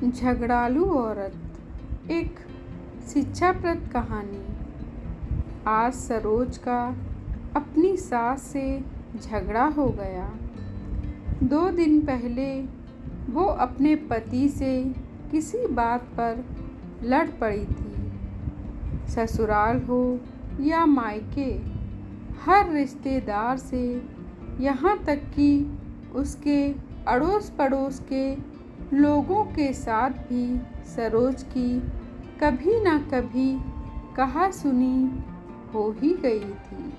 झगड़ालू औरत। एक शिक्षाप्रद कहानी। आज सरोज का अपनी सास से झगड़ा हो गया। 2 दिन पहले वो अपने पति से किसी बात पर लड़ पड़ी थी। ससुराल हो या मायके, हर रिश्तेदार से, यहाँ तक कि उसके अड़ोस पड़ोस के लोगों के साथ भी सरोज की कभी ना कभी कहा सुनी हो ही गई थी।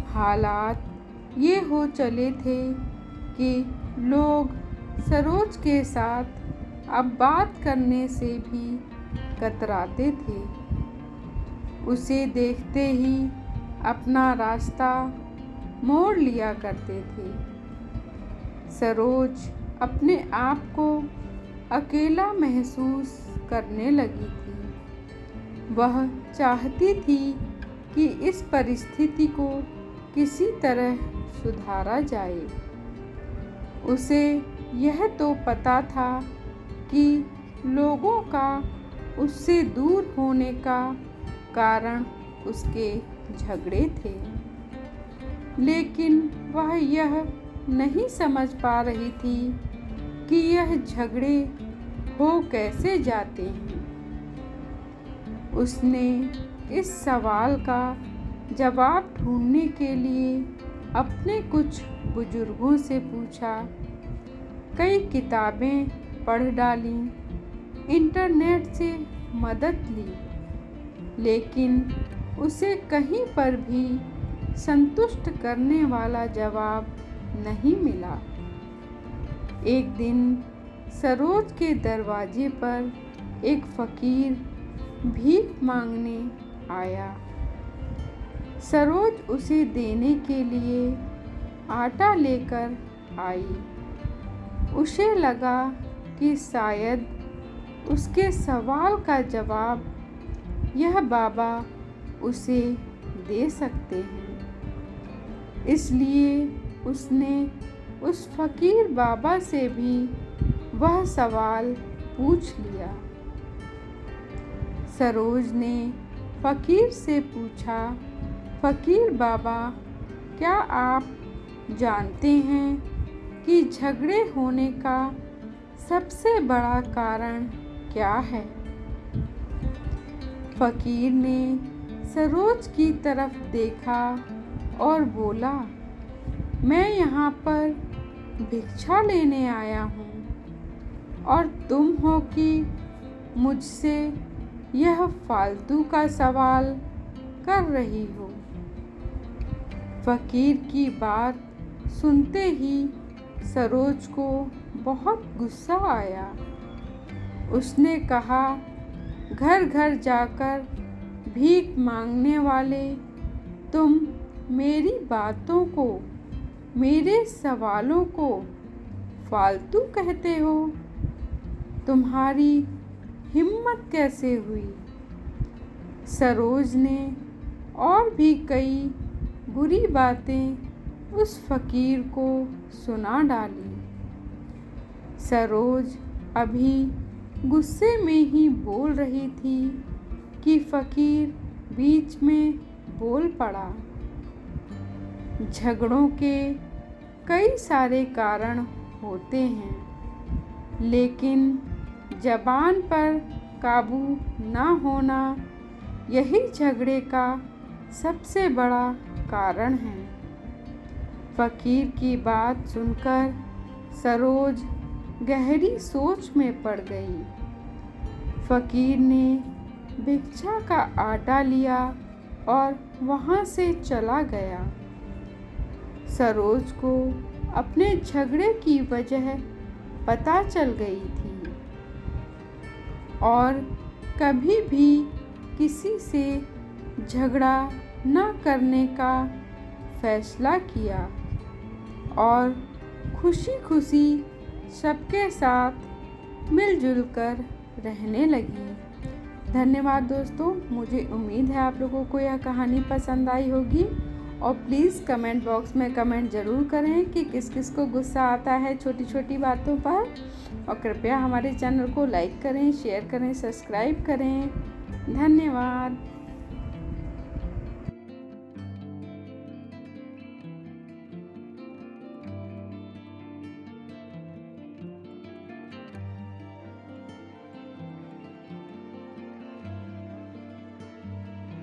हालात ये हो चले थे कि लोग सरोज के साथ अब बात करने से भी कतराते थे। उसे देखते ही अपना रास्ता मोड़ लिया करते थे। सरोज अपने आप को अकेला महसूस करने लगी थी। वह चाहती थी कि इस परिस्थिति को किसी तरह सुधारा जाए। उसे यह तो पता था कि लोगों का उससे दूर होने का कारण उसके झगड़े थे, लेकिन वह यह नहीं समझ पा रही थी कि यह झगड़े हो कैसे जाते हैं। उसने इस सवाल का जवाब ढूंढने के लिए अपने कुछ बुजुर्गों से पूछा, कई किताबें पढ़ डालीं, इंटरनेट से मदद ली, लेकिन उसे कहीं पर भी संतुष्ट करने वाला जवाब नहीं मिला। एक दिन सरोज के दरवाजे पर एक फकीर भीख मांगने आया। सरोज उसे देने के लिए आटा लेकर आई। उसे लगा कि शायद उसके सवाल का जवाब यह बाबा उसे दे सकते हैं। इसलिए उसने उस फकीर बाबा से भी वह सवाल पूछ लिया। सरोज ने फकीर से पूछा, फकीर बाबा, क्या आप जानते हैं कि झगड़े होने का सबसे बड़ा कारण क्या है? फकीर ने सरोज की तरफ देखा और बोला, मैं यहाँ पर भिक्षा लेने आया हूँ और तुम हो कि मुझसे यह फालतू का सवाल कर रही हो। फकीर की बात सुनते ही सरोज को बहुत गुस्सा आया। उसने कहा, घर घर जाकर भीख मांगने वाले, तुम मेरी बातों को, मेरे सवालों को फालतू कहते हो? तुम्हारी हिम्मत कैसे हुई? सरोज ने और भी कई बुरी बातें उस फकीर को सुना डाली। सरोज अभी गुस्से में ही बोल रही थी कि फकीर बीच में बोल पड़ा, झगड़ों के कई सारे कारण होते हैं, लेकिन ज़बान पर काबू ना होना यही झगड़े का सबसे बड़ा कारण है। फकीर की बात सुनकर सरोज गहरी सोच में पड़ गई। फकीर ने भिक्षा का आटा लिया और वहाँ से चला गया। सरोज को अपने झगड़े की वजह पता चल गई थी और कभी भी किसी से झगड़ा न करने का फैसला किया और खुशी खुशी सबके साथ मिलजुल कर रहने लगी। धन्यवाद दोस्तों। मुझे उम्मीद है आप लोगों को यह कहानी पसंद आई होगी और प्लीज़ कमेंट बॉक्स में कमेंट ज़रूर करें कि किस किस को गुस्सा आता है छोटी छोटी बातों पर। और कृपया हमारे चैनल को लाइक करें, शेयर करें, सब्सक्राइब करें। धन्यवाद।